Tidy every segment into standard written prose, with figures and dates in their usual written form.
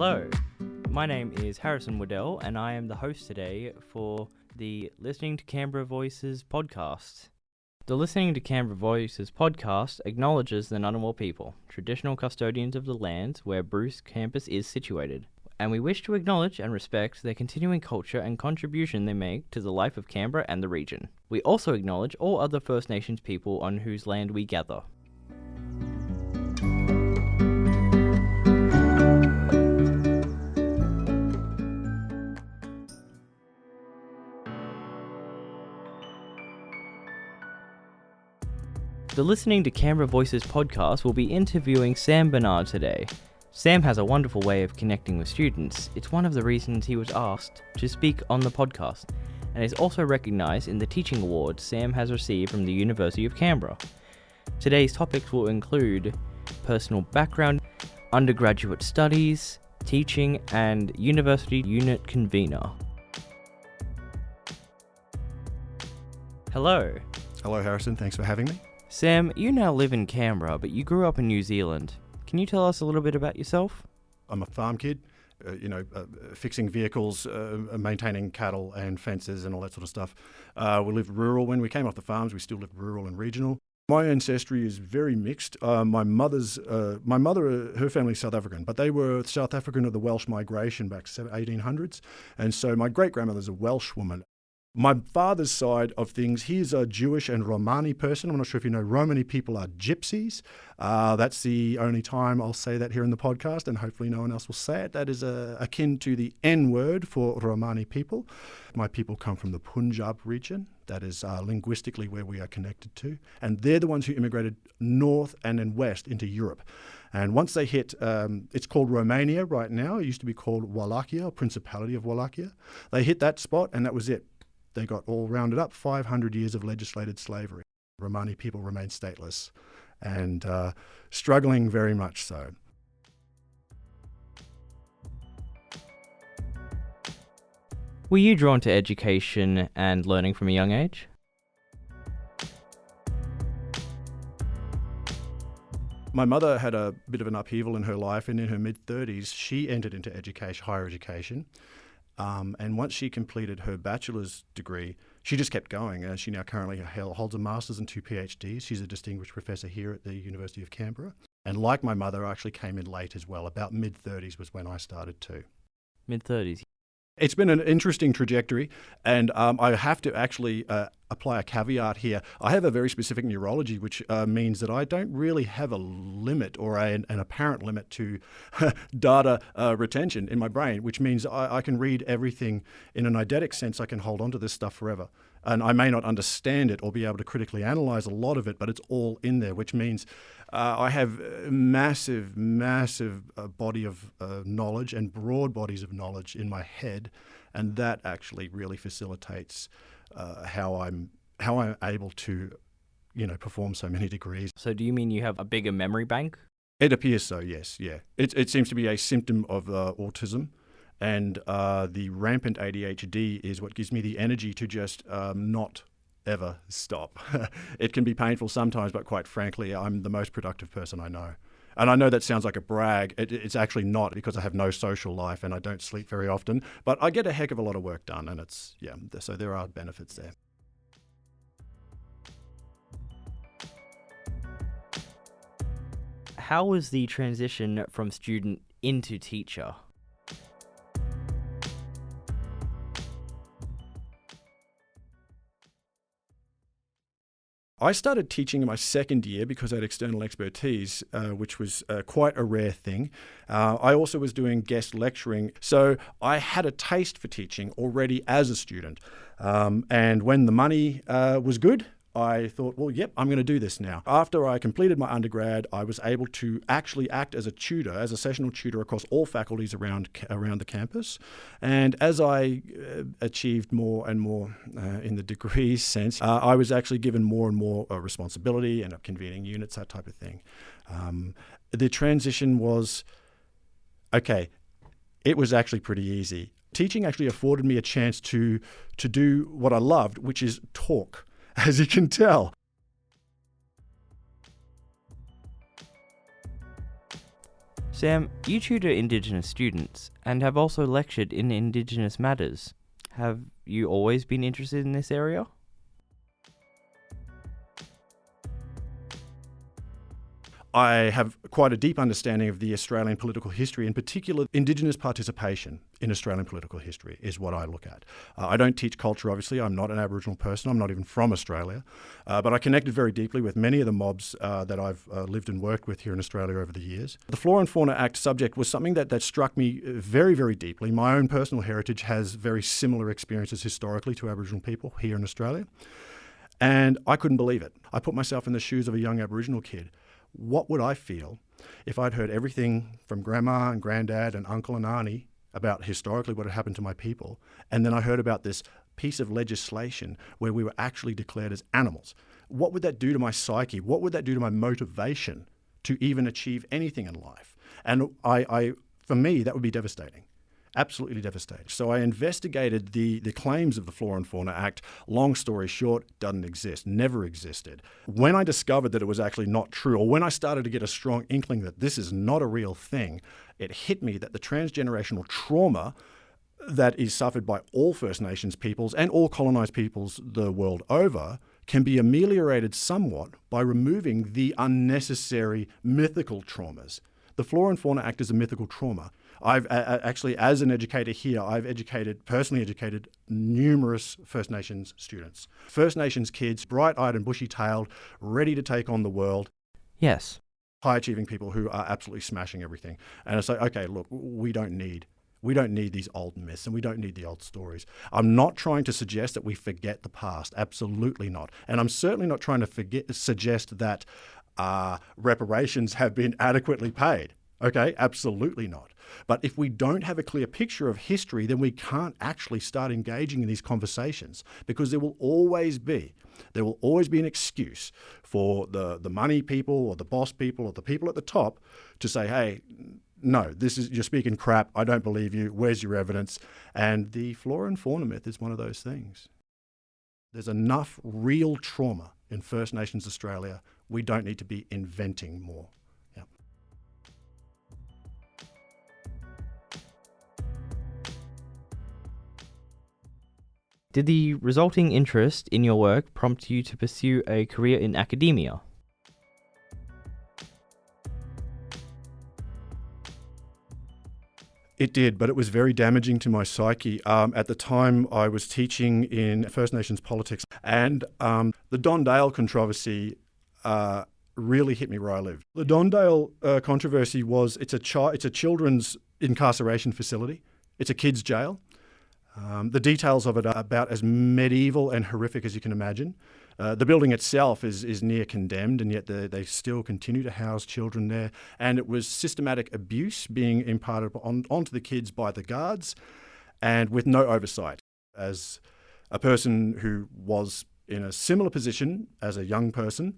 Hello, my name is Harrison Waddell and I am the host today for the Listening to Canberra Voices podcast. The Listening to Canberra Voices podcast acknowledges the Ngunnawal people, traditional custodians of the lands where Bruce campus is situated, and we wish to acknowledge and respect their continuing culture and contribution they make to the life of Canberra and the region. We also acknowledge all other First Nations people on whose land we gather. The Listening to Canberra Voices podcast will be interviewing Sam Byrnand today. Sam has a wonderful way of connecting with students. It's one of the reasons he was asked to speak on the podcast, and is also recognised in the teaching award Sam has received from the University of Canberra. Today's topics will include personal background, undergraduate studies, teaching, and university unit convener. Hello. Hello, Harrison. Thanks for having me. Sam, you now live in Canberra, but you grew up in New Zealand. Can you tell us a little bit about yourself? I'm a farm kid, fixing vehicles, maintaining cattle and fences and all that sort of stuff. We lived rural when we came off the farms. We still lived rural and regional. My ancestry is very mixed. My mother, her family's South African, but they were South African of the Welsh migration back 1800s. And so my great-grandmother's a Welsh woman. My father's side of things, he's a Jewish and Romani person. I'm not sure if you know, Romani people are gypsies. That's the only time I'll say that here in the podcast, and hopefully no one else will say it. That is akin to the N-word for Romani people. My people come from the Punjab region. That is linguistically where we are connected to. And they're the ones who immigrated north and then west into Europe. And once they hit, it's called Romania right now. It used to be called Wallachia, Principality of Wallachia. They hit that spot and that was it. They got all rounded up, 500 years of legislated slavery. Romani people remain stateless and struggling very much so. Were you drawn to education and learning from a young age? My mother had a bit of an upheaval in her life, and in her mid-30s, she entered into education, higher education. And once she completed her bachelor's degree, she just kept going. She now currently holds a master's and 2 PhDs. She's a distinguished professor here at the University of Canberra. And like my mother, I actually came in late as well. About mid-30s was when I started too. Mid-30s. It's been an interesting trajectory, and I have to actually apply a caveat here. I have a very specific neurology, which means that I don't really have a limit or an apparent limit to data retention in my brain, which means I can read everything in an eidetic sense. I can hold on to this stuff forever. And I may not understand it or be able to critically analyze a lot of it, but it's all in there, which means I have massive body of knowledge and broad bodies of knowledge in my head, and that actually really facilitates how I'm able to, perform so many degrees. So do you mean you have a bigger memory bank? It appears so, yes, yeah. It seems to be a symptom of autism. And the rampant ADHD is what gives me the energy to just not ever stop. It can be painful sometimes, but quite frankly, I'm the most productive person I know. And I know that sounds like a brag. It's actually not, because I have no social life and I don't sleep very often. But I get a heck of a lot of work done, and so there are benefits there. How was the transition from student into teacher? I started teaching in my second year because I had external expertise, which was quite a rare thing. I also was doing guest lecturing, so I had a taste for teaching already as a student. And when the money was good, I thought, well, yep, I'm going to do this now. After I completed my undergrad, I was able to actually act as a tutor, as a sessional tutor across all faculties around the campus. And as I achieved more and more in the degree sense, I was actually given more and more responsibility and convening units, that type of thing. The transition was, it was actually pretty easy. Teaching actually afforded me a chance to do what I loved, which is talk. As you can tell. Sam, you tutor Indigenous students and have also lectured in Indigenous matters. Have you always been interested in this area? I have quite a deep understanding of the Australian political history, in particular Indigenous participation in Australian political history is what I look at. I don't teach culture, obviously. I'm not an Aboriginal person. I'm not even from Australia. But I connected very deeply with many of the mobs that I've lived and worked with here in Australia over the years. The Flora and Fauna Act subject was something that struck me very, very deeply. My own personal heritage has very similar experiences historically to Aboriginal people here in Australia. And I couldn't believe it. I put myself in the shoes of a young Aboriginal kid. What would I feel if I'd heard everything from grandma and granddad and uncle and auntie about historically what had happened to my people, and then I heard about this piece of legislation where we were actually declared as animals? What would that do to my psyche? What would that do to my motivation to even achieve anything in life? And for me, that would be devastating. Absolutely devastating. So I investigated the claims of the Flora and Fauna Act. Long story short, doesn't exist, never existed. When I discovered that it was actually not true, or when I started to get a strong inkling that this is not a real thing, it hit me that the transgenerational trauma that is suffered by all First Nations peoples and all colonised peoples the world over can be ameliorated somewhat by removing the unnecessary mythical traumas. The Flora and Fauna Act is a mythical trauma. I've actually, as an educator here, I've personally educated numerous First Nations students. First Nations kids, bright-eyed and bushy-tailed, ready to take on the world. Yes. High-achieving people who are absolutely smashing everything. And it's like, okay, look, we don't need these old myths and we don't need the old stories. I'm not trying to suggest that we forget the past. Absolutely not. And I'm certainly not trying to suggest that reparations have been adequately paid. Okay, absolutely not. But if we don't have a clear picture of history, then we can't actually start engaging in these conversations, because there will always be an excuse for the money people or the boss people or the people at the top to say, hey, no, you're speaking crap. I don't believe you. Where's your evidence? And the flora and fauna myth is one of those things. There's enough real trauma in First Nations Australia. We don't need to be inventing more. Did the resulting interest in your work prompt you to pursue a career in academia? It did, but it was very damaging to my psyche. At the time, I was teaching in First Nations politics, and the Don Dale controversy really hit me where I lived. The Don Dale controversy was it's a children's incarceration facility. It's a kids' jail. The details of it are about as medieval and horrific as you can imagine. The building itself is near condemned, and yet they still continue to house children there. And it was systematic abuse being imparted onto the kids by the guards, and with no oversight. As a person who was in a similar position as a young person,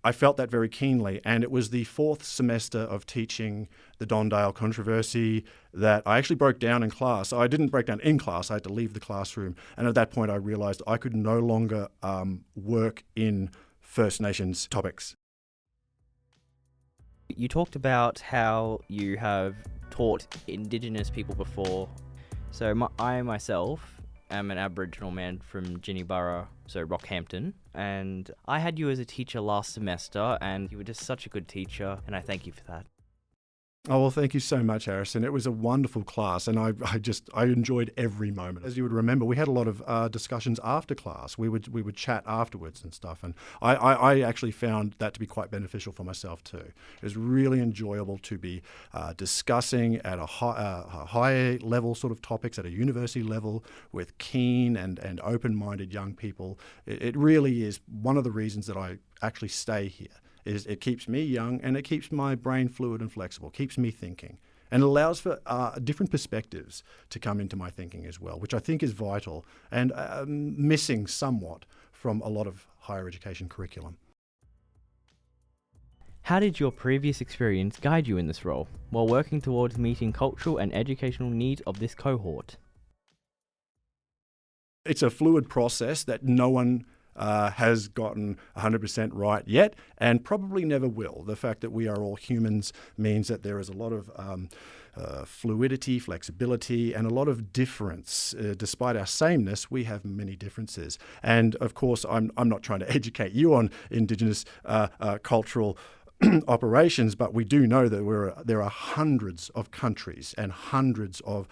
I felt that very keenly, and it was the fourth semester of teaching the Don Dale controversy that I actually broke down in class. I didn't break down in class, I had to leave the classroom, and at that point I realised I could no longer work in First Nations topics. You talked about how you have taught Indigenous people before. So I myself am an Aboriginal man from Ginniburra, so Rockhampton, and I had you as a teacher last semester, and you were just such a good teacher, and I thank you for that. Oh, well, thank you so much, Harrison. It was a wonderful class, and I enjoyed every moment. As you would remember, we had a lot of discussions after class. We would chat afterwards and stuff, and I actually found that to be quite beneficial for myself too. It was really enjoyable to be discussing at a high level sort of topics at a university level with keen and open-minded young people. It really is one of the reasons that I actually stay here. It keeps me young, and it keeps my brain fluid and flexible, keeps me thinking, and allows for different perspectives to come into my thinking as well, which I think is vital and missing somewhat from a lot of higher education curriculum. How did your previous experience guide you in this role, while working towards meeting cultural and educational needs of this cohort? It's a fluid process that no one has gotten 100% right yet, and probably never will. The fact that we are all humans means that there is a lot of fluidity, flexibility, and a lot of difference. Despite our sameness, we have many differences. And of course, I'm not trying to educate you on Indigenous cultural operations, but we do know that there are hundreds of countries and hundreds of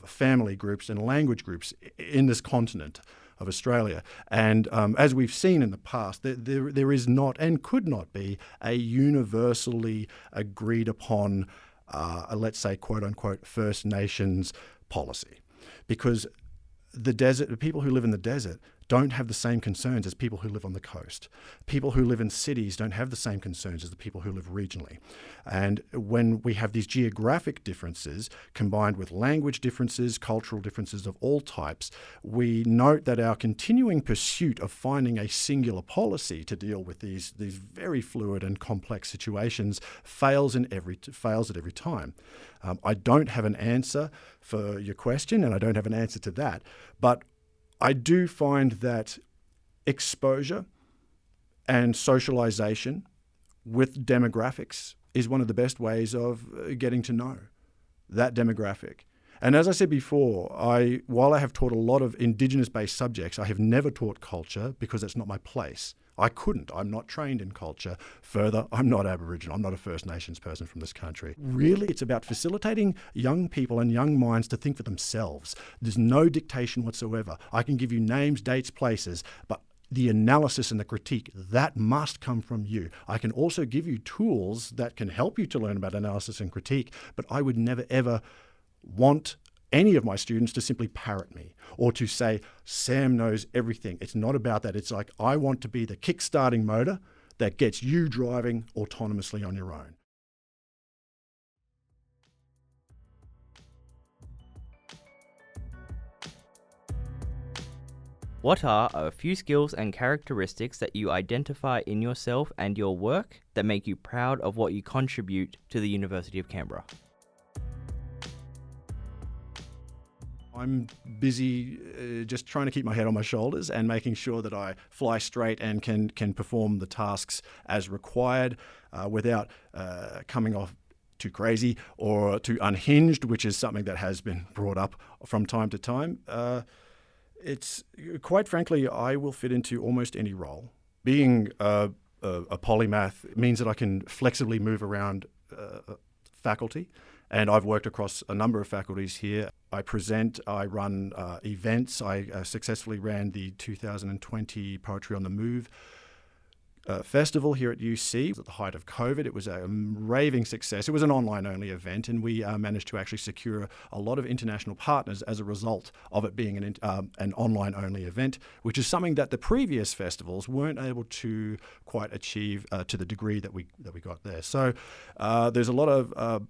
family groups and language groups in this continent of Australia. And as we've seen in the past, there is not and could not be a universally agreed upon, let's say, quote unquote, First Nations policy. Because the people who live in the desert don't have the same concerns as people who live on the coast. People who live in cities don't have the same concerns as the people who live regionally. And when we have these geographic differences combined with language differences, cultural differences of all types, we note that our continuing pursuit of finding a singular policy to deal with these very fluid and complex situations fails at every time. I don't have an answer for your question, and I don't have an answer to that, but I do find that exposure and socialization with demographics is one of the best ways of getting to know that demographic. And as I said before, while I have taught a lot of Indigenous-based subjects, I have never taught culture because that's not my place. I couldn't. I'm not trained in culture. Further, I'm not Aboriginal. I'm not a First Nations person from this country. Really, it's about facilitating young people and young minds to think for themselves. There's no dictation whatsoever. I can give you names, dates, places, but the analysis and the critique, that must come from you. I can also give you tools that can help you to learn about analysis and critique, but I would never, ever want any of my students to simply parrot me or to say, Sam knows everything. It's not about that. It's like, I want to be the kick-starting motor that gets you driving autonomously on your own. What are a few skills and characteristics that you identify in yourself and your work that make you proud of what you contribute to the University of Canberra? I'm busy just trying to keep my head on my shoulders and making sure that I fly straight and can perform the tasks as required without coming off too crazy or too unhinged, which is something that has been brought up from time to time. It's quite frankly, I will fit into almost any role. Being a polymath means that I can flexibly move around faculty. And I've worked across a number of faculties here. I present, I run events. I successfully ran the 2020 Poetry on the Move festival here at UC. At the height of COVID, it was a raving success. It was an online-only event, and we managed to actually secure a lot of international partners as a result of it being an online-only event, which is something that the previous festivals weren't able to quite achieve to the degree that we got there. So there's a lot of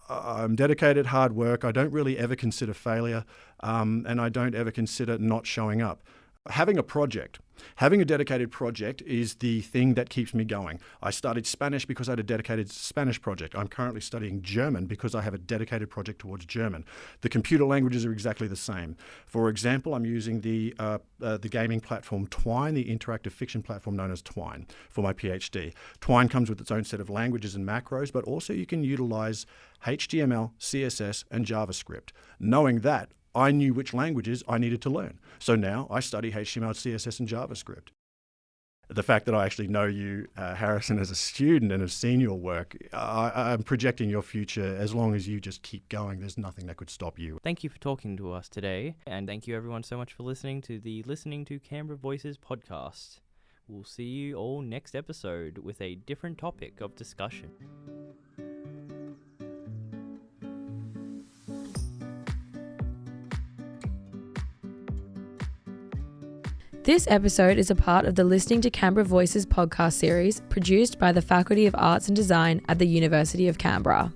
I'm dedicated, hard work. I don't really ever consider failure, and I don't ever consider not showing up. Having a dedicated project is the thing that keeps me going. I studied Spanish because I had a dedicated Spanish project. I'm currently studying German because I have a dedicated project towards German. The computer languages are exactly the same. For example, I'm using the gaming platform Twine, the interactive fiction platform known as Twine, for my PhD. Twine comes with its own set of languages and macros, but also you can utilize HTML, CSS, and JavaScript. Knowing that, I knew which languages I needed to learn. So now I study HTML, CSS, and JavaScript. The fact that I actually know you, Harrison, as a student and have seen your work, I'm projecting your future. As long as you just keep going, there's nothing that could stop you. Thank you for talking to us today, and thank you everyone so much for listening to the Listening to Canberra Voices podcast. We'll see you all next episode with a different topic of discussion. This episode is a part of the Listening to Canberra Voices podcast series produced by the Faculty of Arts and Design at the University of Canberra.